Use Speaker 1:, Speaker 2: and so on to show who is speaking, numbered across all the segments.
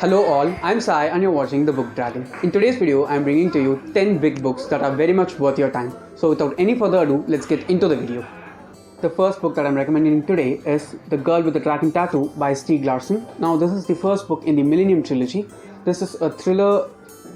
Speaker 1: Hello all, I'm Sai and you're watching The Book Dragon. In today's video, I'm bringing to you 10 big books that are very much worth your time. So without any further ado, let's get into the video. The first book that I'm recommending today is The Girl with the Dragon Tattoo by Stieg Larsson. Now this is the first book in the Millennium Trilogy. This is a thriller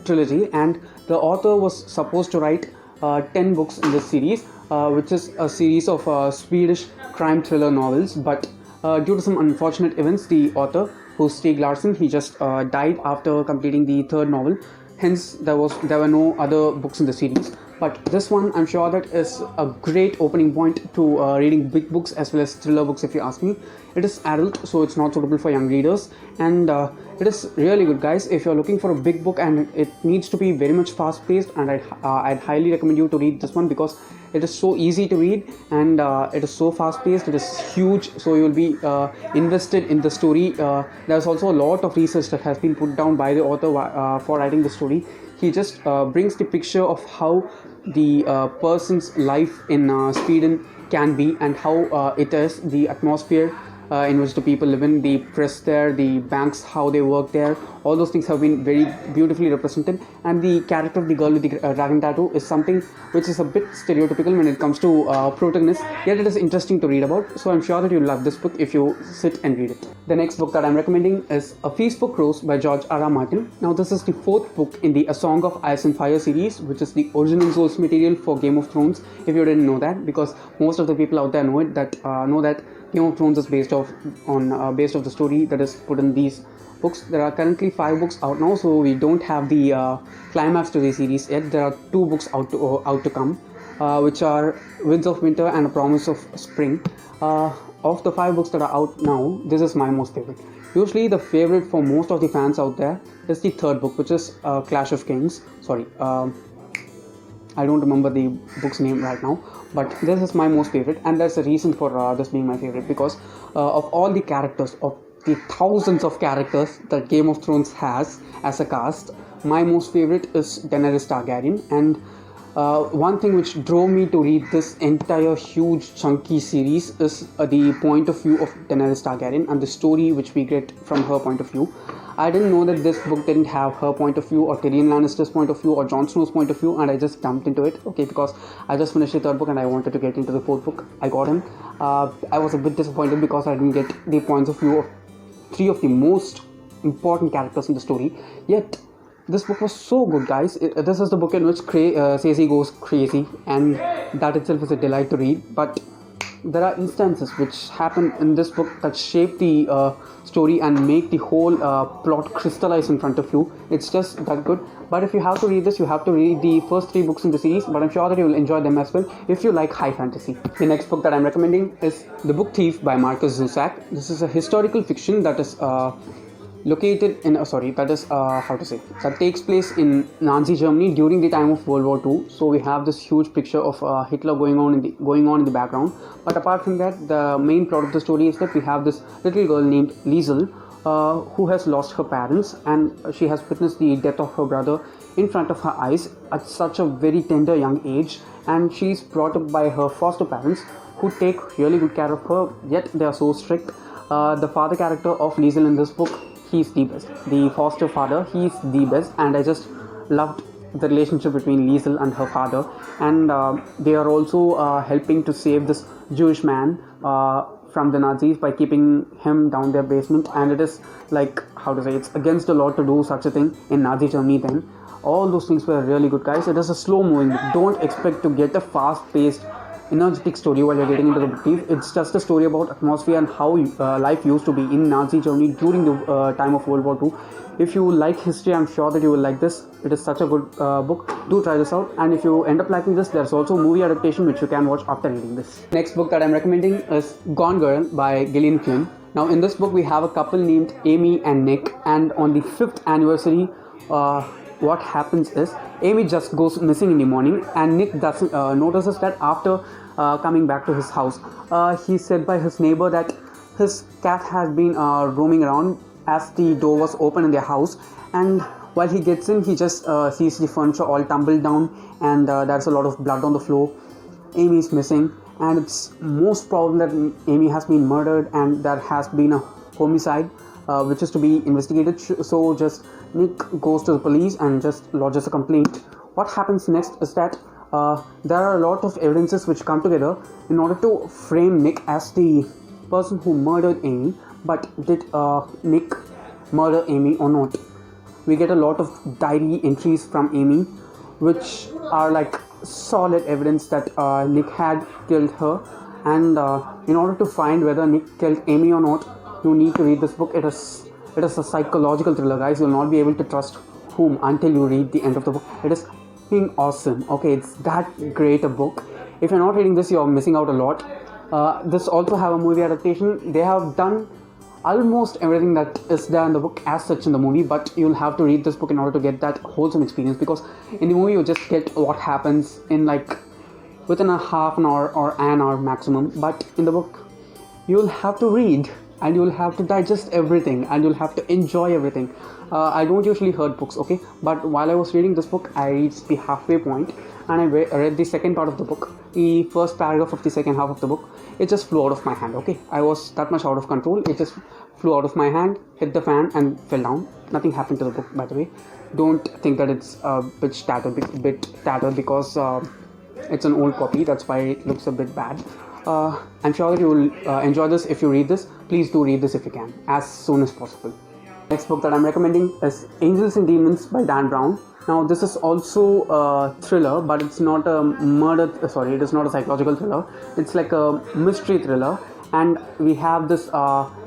Speaker 1: trilogy and the author was supposed to write 10 books in this series, which is a series of Swedish crime thriller novels, but due to some unfortunate events, the author, who's Stieg Larsson, he just died after completing the third novel. Hence, there were no other books in the series. But this one, I'm sure that is a great opening point to reading big books as well as thriller books. If you ask me, it is adult, so it's not suitable for young readers, and it is really good, guys. If you're looking for a big book and it needs to be very much fast-paced, and I'd highly recommend you to read this one because it is so easy to read and it is so fast-paced. It is huge, so you'll be invested in the story. There's also a lot of research that has been put down by the author for writing the story. He just brings the picture of how the person's life in Sweden can be and how it is, the atmosphere in which the people live in, the press there, the banks, how they work there. All those things have been very beautifully represented, and the character of the girl with the dragon tattoo is something which is a bit stereotypical when it comes to protagonists, yet it is interesting to read about. So I'm sure that you'll love this book if you sit and read it. The next book that I'm recommending is A Feast for Crows by George R. R. Martin. Now this is the fourth book in the A Song of Ice and Fire series, which is the original source material for Game of Thrones, if you didn't know that, because most of the people out there know that Game of Thrones is based off the story that is put in these books. There are currently 5 books out now, so we don't have the climax to the series yet. There are 2 books out to come, which are Winds of Winter and A Promise of Spring. Of the 5 books that are out now, this is my most favorite. Usually the favorite for most of the fans out there is the third book, which is Clash of Kings. I don't remember the book's name right now, but this is my most favorite, and there's a reason for this being my favorite, because of all the characters, of the thousands of characters that Game of Thrones has as a cast, my most favorite is Daenerys Targaryen. And one thing which drove me to read this entire huge chunky series is the point of view of Daenerys Targaryen and the story which we get from her point of view. I didn't know that this book didn't have her point of view, or Tyrion Lannister's point of view, or Jon Snow's point of view, and I just jumped into it, okay, because I just finished the third book and I wanted to get into the fourth book. I got him. I was a bit disappointed because I didn't get the points of view of 3 of the most important characters in the story, yet this book was so good, guys. This is the book in which Cersei goes crazy, and that itself is a delight to read. But there are instances which happen in this book that shape the story and make the whole plot crystallize in front of you. It's just that good. But if you have to read this, you have to read the first 3 books in the series, but I'm sure that you will enjoy them as well if you like high fantasy. The next book that I'm recommending is The Book Thief by Markus Zusak. This is a historical fiction that is that takes place in Nazi Germany during the time of World War II. So we have this huge picture of Hitler going on in the background. But apart from that, the main plot of the story is that we have this little girl named Liesel, who has lost her parents, and she has witnessed the death of her brother in front of her eyes at such a very tender young age, and she's brought up by her foster parents, who take really good care of her, yet they are so strict. The father character of Liesel in this book, he's the best. The foster father, he's the best, and I just loved the relationship between Liesel and her father. And they are also helping to save this Jewish man from the Nazis by keeping him down their basement. And it is like, it's against the law to do such a thing in Nazi Germany then. All those things were really good, guys. It is a slow moving. Don't expect to get a fast paced, energetic story while you're getting into The Book Thief. It's just a story about atmosphere and how life used to be in Nazi Germany during the time of World War II. If you like history, I'm sure that you will like this. It is such a good book. Do try this out, and if you end up liking this, there's also a movie adaptation which you can watch after reading this. Next book that I'm recommending is Gone Girl by Gillian Flynn. Now in this book we have a couple named Amy and Nick, and on the 5th anniversary, what happens is Amy just goes missing in the morning, and Nick doesn't notices that after coming back to his house. He's said by his neighbor that his cat has been roaming around as the door was open in their house, and while he gets in, he just sees the furniture all tumbled down, and there's a lot of blood on the floor. Amy is missing, and it's most probable that Amy has been murdered and there has been a homicide. which is to be investigated. So just Nick goes to the police and just lodges a complaint. What happens next is that there are a lot of evidences which come together in order to frame Nick as the person who murdered Amy. But did Nick murder Amy or not? We get a lot of diary entries from Amy, which are like solid evidence that Nick had killed her. And in order to find whether Nick killed Amy or not, you need to read this book. It is a psychological thriller, guys. You'll not be able to trust whom until you read the end of the book. It is awesome. Okay, it's that great a book. If you're not reading this, you're missing out a lot. This also have a movie adaptation. They have done almost everything that is there in the book as such in the movie, but you'll have to read this book in order to get that wholesome experience, because in the movie you just get what happens in like within a half an hour or an hour maximum, but in the book you'll have to read and you'll have to digest everything and you'll have to enjoy everything. I don't usually read books, okay, but while I was reading this book, I reached the halfway point and I read the second part of the book. The first paragraph of the second half of the book, it just flew out of my hand. Okay, I was that much out of control. It just flew out of my hand, hit the fan and fell down. Nothing happened to the book, by the way. Don't think that it's a bit tattered because it's an old copy. That's why it looks a bit bad. I'm sure that you will enjoy this if you read this. Please do read this if you can, as soon as possible. Next book that I'm recommending is Angels and Demons by Dan Brown. Now this is also a thriller, but it's not a it is not a psychological thriller. It's like a mystery thriller, and we have this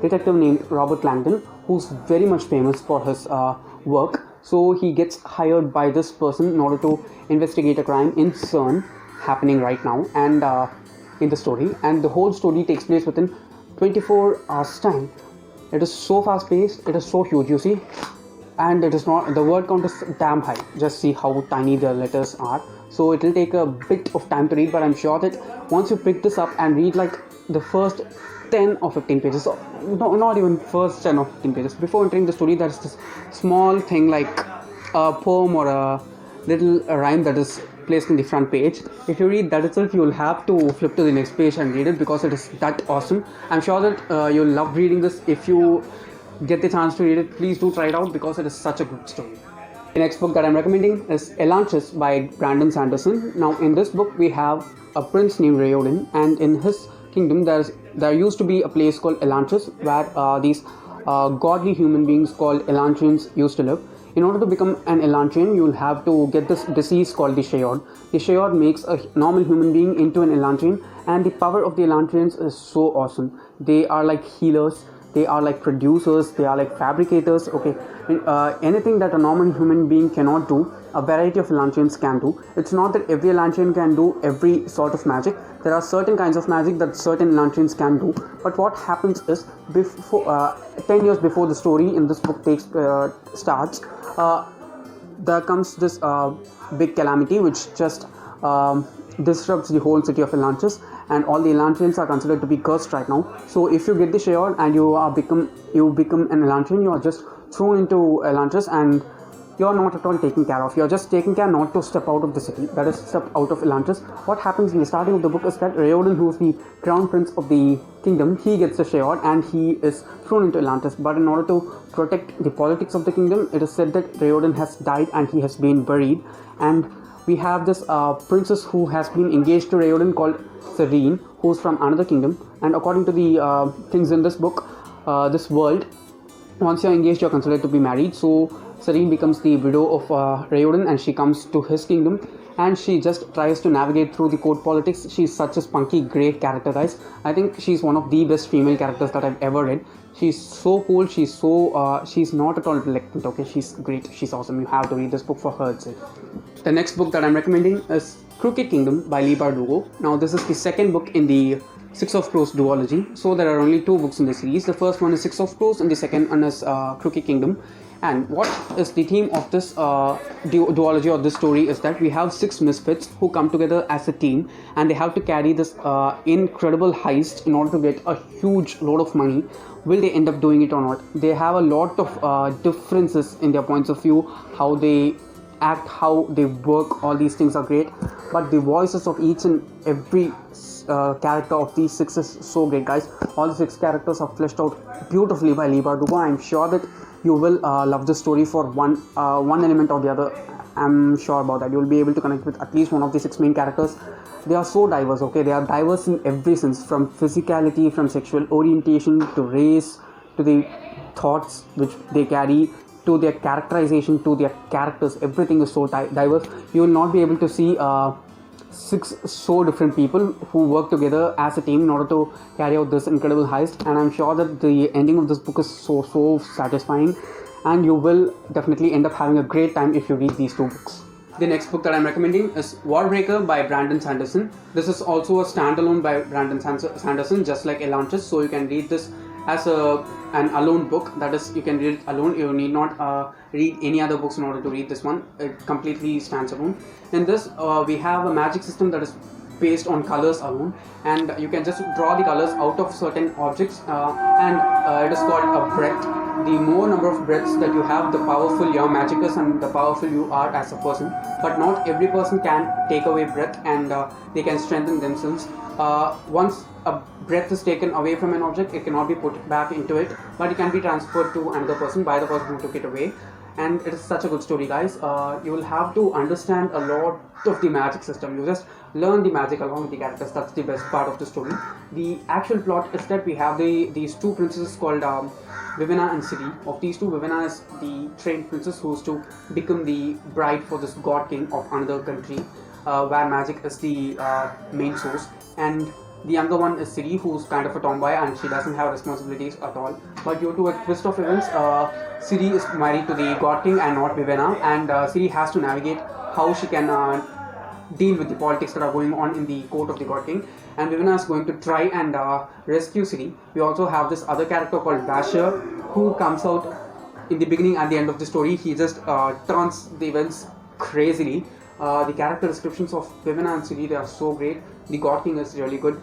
Speaker 1: detective named Robert Langdon, who's very much famous for his work. So he gets hired by this person in order to investigate a crime in CERN happening right now, and in the story, and the whole story takes place within 24 hours time. It is so fast paced, it is so huge, you see, and it is not, the word count is damn high. Just see how tiny the letters are. So it will take a bit of time to read, but I'm sure that once you pick this up and read like the first 10 or 15 pages, or no, not even first 10 or 15 pages, before entering the story, there's this small thing like a poem or a little rhyme that is placed in the front page. If you read that itself, you'll have to flip to the next page and read it, because it is that awesome. I'm sure that you'll love reading this. If you get the chance to read it, please do try it out, because it is such a good story. The next book that I'm recommending is Elantris by Brandon Sanderson. Now in this book we have a prince named Raoden, and in his kingdom there used to be a place called Elantris, where these godly human beings called Elantrians used to live. In order to become an Elantrian, you'll have to get this disease called the Shayod. The Shayod makes a normal human being into an Elantrian, and the power of the Elantrians is so awesome. They are like healers, they are like producers, they are like fabricators. Okay, anything that a normal human being cannot do, a variety of Elantrians can do. It's not that every Elantrian can do every sort of magic. There are certain kinds of magic that certain Elantrians can do. But what happens is, before 10 years before the story in this book starts, there comes this big calamity which just disrupts the whole city of Elantris, and all the Elantrians are considered to be cursed right now. So if you get the Shayod and you become an Elantrian, you are just thrown into Elantris, and you are not at all taken care of. You are just taking care not to step out of the city, that is, step out of Elantris. What happens in the starting of the book is that Raoden, who is the crown prince of the kingdom, he gets the Shayod and he is thrown into Elantris. But in order to protect the politics of the kingdom, it is said that Raoden has died and he has been buried. And we have this princess who has been engaged to Raoden called Serene, who is from another kingdom. And according to the things in this book, this world, once you're engaged, you're considered to be married. So Serene becomes the widow of Raoden, and she comes to his kingdom, and she just tries to navigate through the court politics. She's such a spunky, great character, guys. I think she's one of the best female characters that I've ever read. She's so cool. She's so she's not at all reluctant. Okay, she's great. She's awesome. You have to read this book for her itself. The next book that I'm recommending is Crooked Kingdom by Leigh Bardugo. Now this is the second book in the Six of Crows duology. So there are only two books in the series. The first one is Six of Crows and the second one is Crooked Kingdom. And what is the theme of this duology or this story is that we have six misfits who come together as a team, and they have to carry this incredible heist in order to get a huge load of money. Will they end up doing it or not? They have a lot of differences in their points of view, how they act, how they work. All these things are great, but the voices of each and every character of these 6 is so great, guys. All the 6 characters are fleshed out beautifully by Leigh Bardugo. I'm sure that you will love the story for one element or the other. I'm sure about that. You'll be able to connect with at least one of the 6 main characters. They are so diverse, okay? They are diverse in every sense, from physicality, from sexual orientation, to race, to the thoughts which they carry, to their characterization, to their characters. Everything is so diverse. You will not be able to see 6 so different people who work together as a team in order to carry out this incredible heist, and I'm sure that the ending of this book is so satisfying, and you will definitely end up having a great time if you read these 2 books. The next book that I'm recommending is Warbreaker by Brandon Sanderson. This is also a standalone by Brandon Sanderson, just like Atlantis, so you can read this as an alone book. That is, you can read it alone. You need not read any other books in order to read this one. It completely stands alone. In this, we have a magic system that is based on colors alone, and you can just draw the colors out of certain objects, and it is called a breath. The more number of breaths that you have, the powerful your magic is and the powerful you are as a person. But not every person can take away breath, and they can strengthen themselves. Once a breath is taken away from an object, it cannot be put back into it, but it can be transferred to another person by the person who took it away. And it is such a good story, guys. You will have to understand a lot of the magic system. You just learn the magic along with the characters. That's the best part of the story. The actual plot is that we have these 2 princesses called Vivenna and Ciri. Of these 2, Vivenna is the trained princess who is to become the bride for this god king of another country, where magic is the main source. And the younger one is Ciri, who's kind of a tomboy and she doesn't have responsibilities at all. But due to a twist of events, Ciri is married to the god king and not Vivenna, and Ciri has to navigate how she can deal with the politics that are going on in the court of the god king, and Vivenna is going to try and rescue Ciri. We also have this other character called Basher, who comes out in the beginning and the end of the story. He just turns the events crazily. The character descriptions of Vivenna and Ciri, they are so great. The god king is really good.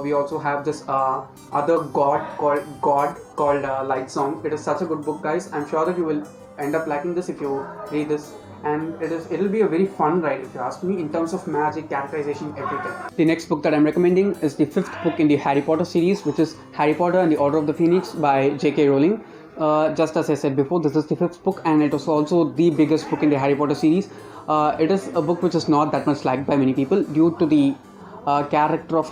Speaker 1: We also have this other god called Light Song. It is such a good book, guys. I'm sure that you will end up liking this if you read this, and it'll be a very fun ride if you ask me, in terms of magic, characterization, everything. The next book that I'm recommending is the 5th book in the Harry Potter series, which is Harry Potter and the Order of the Phoenix by J.K. Rowling. Just as I said before, this is the 5th book, and it was also the biggest book in the Harry Potter series. It is a book which is not that much liked by many people due to the character of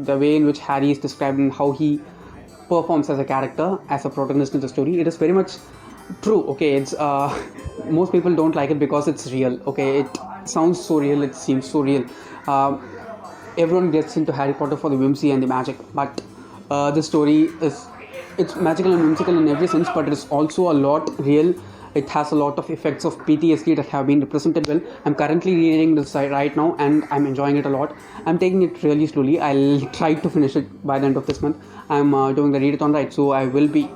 Speaker 1: the way in which Harry is described and how he performs as a character, as a protagonist in the story. It is very much true, okay? It's most people don't like it because it's real, okay? It sounds so real, it seems so real. Everyone gets into Harry Potter for the whimsy and the magic, but the story it's magical and whimsical in every sense, but it is also a lot real. It has a lot of effects of PTSD that have been represented well. I'm currently reading this right now and I'm enjoying it a lot. I'm taking it really slowly. I'll try to finish it by the end of this month. I'm doing the readathon, right, so I will be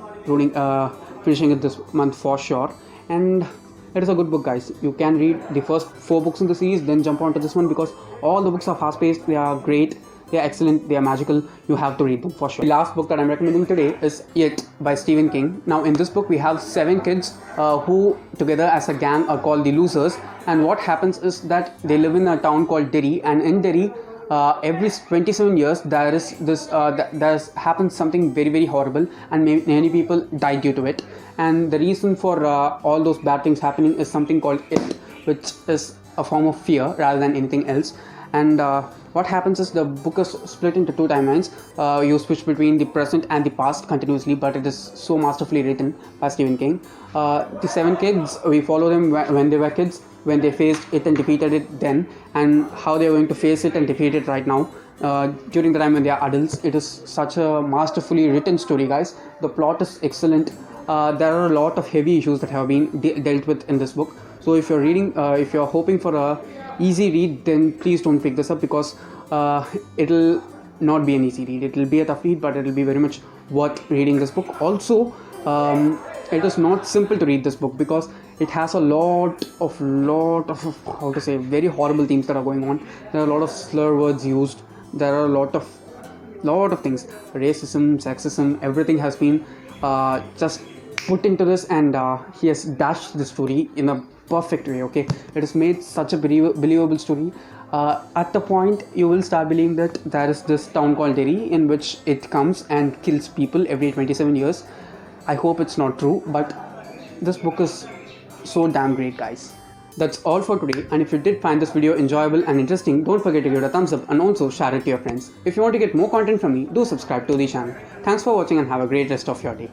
Speaker 1: finishing it this month for sure. And it is a good book, guys. You can read the first 4 books in the series, then jump on to this one, because all the books are fast paced, they are great, they are excellent, they are magical. You have to read them for sure. The last book that I'm recommending today is It by Stephen King. Now in this book we have 7 kids who together as a gang are called the Losers, and what happens is that they live in a town called Derry, and in Derry every 27 years there is this there's happens something very, very horrible, and many people die due to it. And the reason for all those bad things happening is something called It, which is a form of fear rather than anything else. And what happens is the book is split into 2 timelines. You switch between the present and the past continuously, but it is so masterfully written by Stephen King. The 7 kids, we follow them when they were kids, when they faced it and defeated it then, and how they are going to face it and defeat it right now during the time when they are adults. It is such a masterfully written story, guys. The plot is excellent. There are a lot of heavy issues that have been dealt with in this book. So if you're reading, if you're hoping for a easy read, then please don't pick this up, because it'll not be an easy read. It'll be a tough read, but it'll be very much worth reading this book. Also, it is not simple to read this book because it has a lot of how to say, very horrible things that are going on. There are a lot of slur words used. There are a lot of things, racism, sexism, everything has been just put into this, and he has dashed the story in a perfect way. Okay, it has made such a believable story. At the point you will start believing that there is this town called Derry in which it comes and kills people every 27 years. I hope it's not true, but this book is so damn great, guys. That's all for today, and if you did find this video enjoyable and interesting, don't forget to give it a thumbs up and also share it to your friends. If you want to get more content from me, do subscribe to the channel. Thanks for watching and have a great rest of your day.